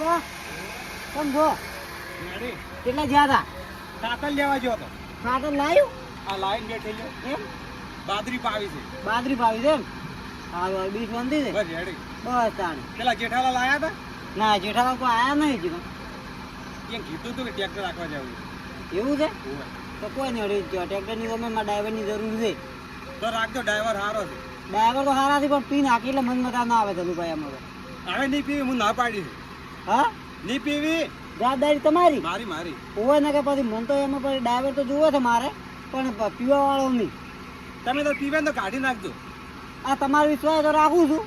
કાકા સમજો કેટલા જ્યાં હતા કાતલ લેવા ગયો હતો. ખાતર લાવ્યું આ લાઈન બેઠી ગયો એમ બાદરી પાવી છે. બાદરી પાવી છે એમ હા બીજ વાંધી છે બસ રેડી. બસ તાણે પેલા જેઠાલા લાયા હતા ના જેઠાલાલ કોઈ આયા નહીં હજી એ કીધું હતું કે ટ્રેક્ટર રાખવા જવું. એવું છે તો કોઈ નહીં અડી ટ્રેક્ટરની તમે મારા ડ્રાઈવરની જરૂર છે તો રાખજો, ડ્રાઈવર સારો છે. ડ્રાઈવર તો સારા છે પણ પી નાખી એટલે મન મજા ના આવે ધનુભાઈ અમારે હવે નહીં પીવી, હું ના પાડી છે. હા નહીં પીવી જવાબદારી તમારી મારી મારી. હોય ને કે પછી મન તો એમાં પછી ડ્રાઈવર તો જુએ છે મારે પણ પીવા વાળો નહીં. તમે તો પીવે ને તો કાઢી નાખજો. આ તમારો વિશ્વાસ તો રાખું છું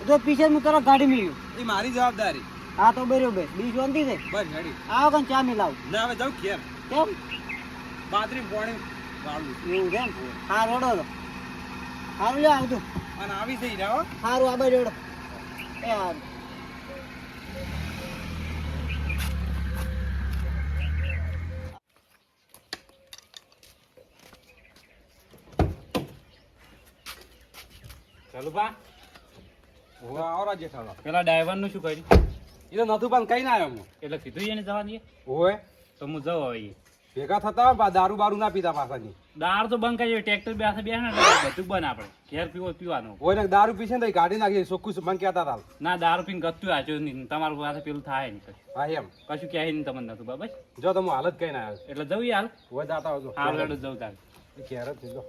જો પીછે હું તરફ ગાડી મળ્યું એ મારી જવાબદારી. હા તો બરોબર બીજ શાંતિ છે બસ રેડી. આવો કઈ ચા મિલાવું ના હવે જાઉં ઘેર. કેમ બાદરી પાણી વાળું એવું છે એમ હા રોડો તો સારું લે આવતું અને આવી જઈ રહ્યા હો. સારું આ બાજુ રોડો એ સારું ચાલો બા હું આવરા જેઠાલા. પેલા ડ્રાઈવર નું શું કર્યું? એ તો નતું પણ કઈ ના આવ્યો હું. એટલે કીધું એને જવા દઈએ હોય તો હું જઉં હવે ઈ. ભેગા થતા હોય દારૂ બારૂ ના પીતા પાછાની. દાળ તો બંધ કરી ટ્રેક્ટર બેસે ને બધું બંધ આપણે ઘેર પીવો પીવાનું. હોય ને દારૂ પીશે ને તો કાઢી નાખીએ ચોખ્ખું મને કહેતા હતા. ના દારૂ પીને ગતું આજો નહીં તમારું પાસે પેલું થાય નહીં કશું. હા એમ કશું કહે નહીં તમને નતું બાબા. જો તમે હાલત કઈ ના આવ્યો એટલે જવું હાલ હોય દાતા આવજો. હાલ રેડો જવું તારે. ઘેર જ જો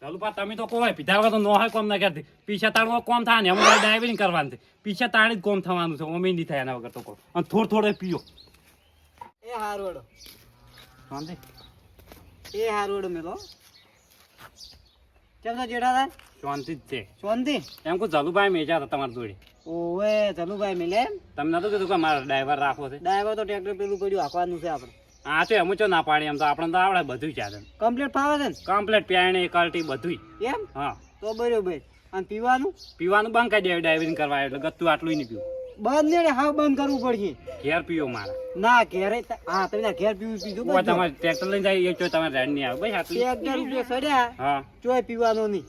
ચાલુ પા તમે તો કોઈ પીધા વગર તો નો હોય કોમ ના કરતી પીછા તાળવા કોમ થાય ને અમારે ડ્રાઈવરિંગ કરવાનું છે પીછા તાળી જ કોમ થવાનું છે અમે નહીં થાય એના વગર તો કોમ અને થોડો પીઓ એ હારું વડો શાંતિ. એ હારું વડો મેલો કેમ છો જેઠાલાલ શાંતિ જ છે શાંતિ એમ કોઈ જલુભાઈ મેજા હતા તમારી જોડે. ઓવે ચલુભાઈ મિલે એમ તમે નતું કીધું કે મારા ડ્રાઈવર રાખવો છે? ડ્રાઈવર તો ટ્રેક્ટર પેલું પડ્યું હાંકવાનું છે આપણે હા તો એમ ચો ના પાડી એમ તો આપણે તો આવડે બધું ચાલે કમ્પ્લીટ ફાવે છે ને કમ્પ્લેટ પ્યાણી કલ્ટી બધું. એમ હા તો બરોબર અને પીવાનું પીવાનું બંધ કરી દે ડ્રાઈવિંગ કરવા એટલે ગત્તું આટલું નહીં પીવું. બંધ ને હા બંધ કરવું પડશે ઘેર પીવો મારા. ના ઘેરે હા તમે ઘેર પીવું પીધું ઓય તમારે ટ્રેક્ટર લઈને જાય એ ચો તમારે રેડ નહીં આવે ભાઈ આટલું. 1000 રૂપિયા સડ્યા હા ચોય પીવાનો નહીં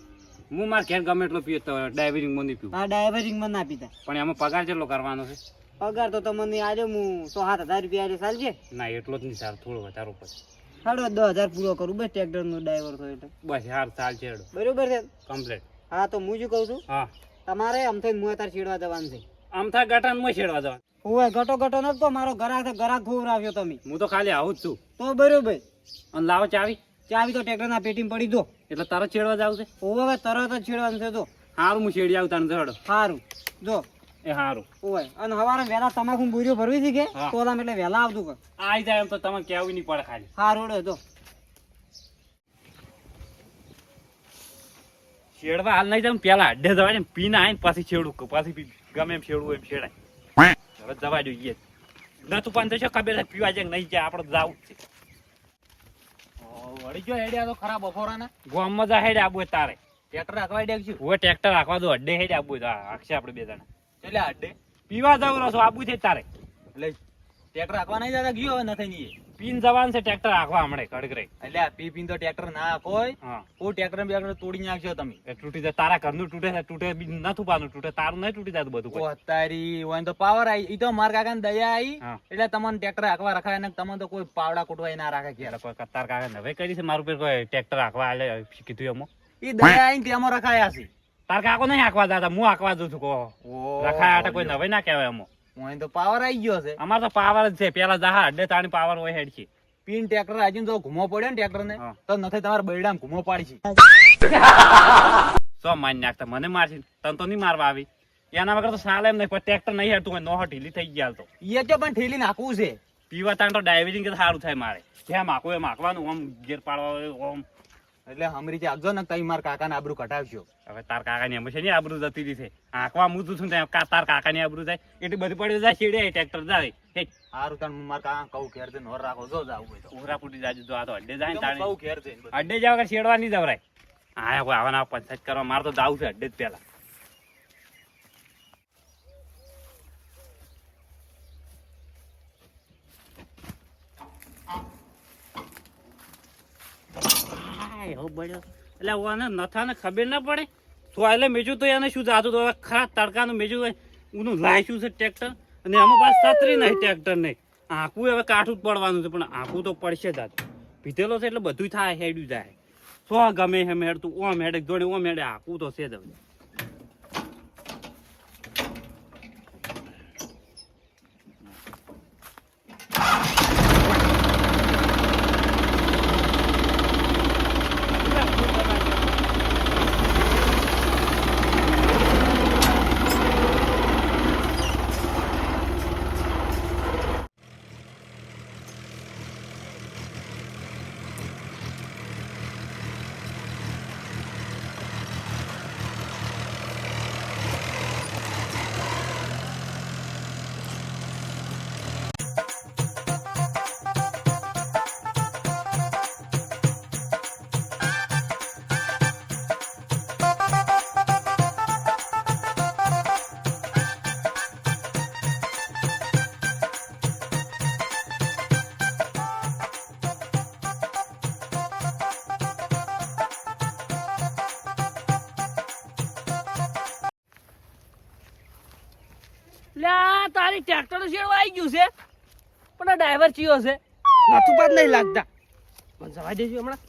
હું મારા ઘેર ગમે એટલો પીએ તો ડ્રાઈવિંગ માં નહીં પીવું. હા ડ્રાઈવરિંગ માં ના પીતા પણ એમાં પગાર કેટલો કરવાનો છે? પગાર તો તમને આજે હું 6-7 હજાર રૂપિયા આજે ચાલશે ના એટલો જ નહીં સારું થોડો વધારો પડે. સાડો 10,000 પૂરો કરું બસ ટ્રેક્ટર નો ડ્રાઈવર તો એટલે બસ યાર ચાલ છે બરોબર છે કમ્પ્લેટ. હા તો હું શું કહું છું હા તમારે આમ થઈને મું તાર છેડવા જવાનું છે આમ થાય ગટાન માં છેડવા જવાનું. ઓવે ગટો નતો મારો ગરાક ખોવરાવ્યો તમે હું તો ખાલી આવું જ છું. તો બરોબર અને લાવો ચાવી ચાવી તો ટ્રેક્ટર ના પેટીમાં પડી દો એટલે તરત છેડવા જાવ છે. ઓવે હવે તરત જ છેડવાનું છે તો સારું હું છેડી આવું તાને જડો. સારું જો એ સારું ઓવે અને હવારે વહેલા તમાકુ બોરીઓ ભરવી હતી કે હા. તો એટલે વહેલા આવતું કર આવી જાય એમ તો તમને કહેવું નહીં પડે ખાલી. સારું તો છેડવા હાલ નહીં જાવ પેલા અડ્ડે જવાય ને પીને આવીને પછી છેડું પછી ગમે એમ છેડવું એમ છેડાય. હવે જવા જોઈએ નતું પણ તો શું ખબર છે પીવા જાય નહીં જાય આપણે જવું જ છે. વળી ગયો હેડ્યા તો ખરા બફોરાના. ગામમાં જા હેડે આબુ હોય તારે ટ્રેક્ટર રાખવા હેડ્યા છું. હવે ટ્રેક્ટર રાખવા દો અડ્ડે હેડે આબુ હોય તો આખશે આપણે બે જણા એટલે અડ્ડે પીવા જવું રસો આબુ છે તારે એટલે ટ્રેક્ટર રાખવા નહીં જતા ગયો હવે નથી નહીં. પીન જવાનું છે ટ્રેક્ટર રાખવા હમણાં કડકરે. એટલે આ પી તો ટ્રેક્ટર ના કોઈ હા કોઈ ટ્રેક્ટર તોડી નાખશો તમે. એ તૂટી જાય તારા ઘરનું તૂટે છે તૂટે નથી પાનું તૂટે તારું નહીં તૂટી જતું બધું કોઈ. ઓ તારી હોય તો પાવર આવી ઈ તો મારા કાકા દયા આવી હા. એટલે તમને ટ્રેક્ટર રાખવા રખાય ને તમને તો કોઈ પાવડા કૂટવા ના રાખે ઘેર. એટલે કોઈ તાર કાકા નવે કરી છે મારું પેર કોઈ ટ્રેક્ટર રાખવા આલે કીધું એમાં ઈ દયા આવીને તેમાં રખાયા છે. તાર કાકો નહીં હાંકવા દાદા હું હાંકવા દઉં છું કહો રખાય આટા કોઈ નવે ના કહેવાય એમાં. હોય તો પાવર આવી ગયો છે. અમાર તો પાવર જ છે પેલા જહા અડ્ડે તાણી પાવર હોય હેડ છે. પીન ટ્રેક્ટર આજે તો ઘૂમો પડ્યો ને ટ્રેક્ટર ને હા. તો નથી તમારે બૈડામ ઘૂમો પાડી છે. સો મારી નાખતા મને મારશે તને તો નહીં મારવા આવી એના વગર તો સાલે એમ નહીં કોઈ ટ્રેક્ટર નહીં હેડતું હોય નોહો ઢીલી થઈ ગયા તો એ તો પણ ઠેલી નાખવું છે. પીવા તાણ તો ડાયવિંગ સારું થાય મારે જેમ હાંકવું એમ હાંકવાનું ઓમ ગેર પાડવા ઓમ. એટલે હમરી આગજો ને તઈ મારા કાકાને આબરૂ કટાવશો. હવે તાર કાકાની એમ છે ને આબરૂ જતી રહી છે હાંકવા મૂતું છું ને તાર કાકાની આબરૂ જાય એટલી બધી પડી જાય છેડે ટ્રેક્ટર જાય સારું તાણ હું મારા કાકા કહું ઘેર જઈને હોર રાખો જો જાવું હોય તો. ઉરા ફૂટી જાજુ જો આ તો અડ્ડે જાય ને તાણી કહું ઘેર જઈને બધું. અડ્ડે જાવ છેડવા નહીં જવરાય. હા કોઈ આવા પંચાયત કરવા મારે તો જાવું છે અડ્ડે જ પેલા. એટલે ઓને નથાને ખબર ના પડે સોયલે મેજું તો એને શું જાતું તો હવે ખરા તડકાનું મેજું ઊનું લાયશું છે ટ્રેક્ટર અને આમાં પાછું છત્રી નહીં ટ્રેક્ટર નહીં આખું હવે કાઠું જ પડવાનું છે પણ આખું તો પડશે જ આજ પીધેલો છે એટલે બધું થાય હેડ્યું જાય સો ગમે એમ હેડતું ઓમ હેડે જોડે ઓમ હેડે આખું તો છે જ હવે લ્યા તારી ટ્રેક્ટર શેડવા આવી ગયું છે પણ આ ડ્રાઈવર ચિયો છે નાથું પાત નહીં લાગતા મને જવા દેજો હમણાં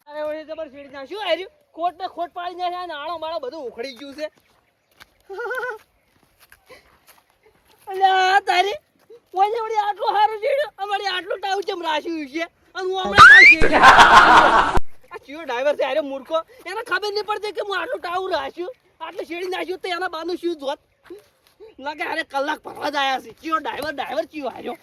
અરે ઓય જબર શેડી નાખ્યું આર્યું ખોટ ને ખોટ પાડી નાખ્યા અને આળો માળો બધું ઉખડી ગયું છે અલ્યા તારી ઓય વળી આટલું સારું શેડ્યું અમારી આટલું ટાઉ ચમ રાખ્યું છે અને હું હમણાં કાઈ શેડી આ ચિયો ડ્રાઈવર છે આરે મૂર્ખો એને ખબર નહીં પડતી કે હું આટલું ટાઉ રાખ્યું આટલું શેડી નાખ્યું તો એના બાનું શું જોત લાગે અરે કલાક ભરવા જ આયા છે ચિયો ડ્રાઈવર ચિયો હાર્યો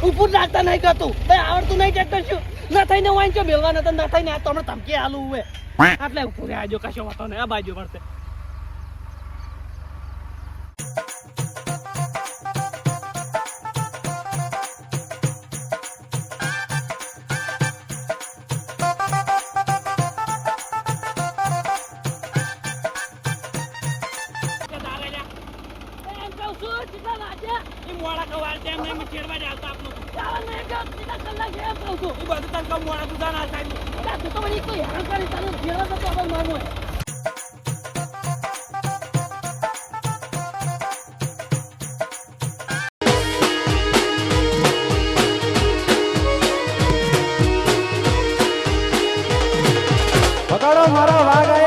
ઉપર રાખતા નહીં કરતું આવડતું નહીં ટ્રેક્ટર શું ના થઈને વાંચો મેળવા નતા ના થઈને આ તો હમણાં ધમકી હાલું હોય આટલે ઉપર આજો કશો વાતો નહીં આ બાજુ પડશે પકડો મારો વાઘ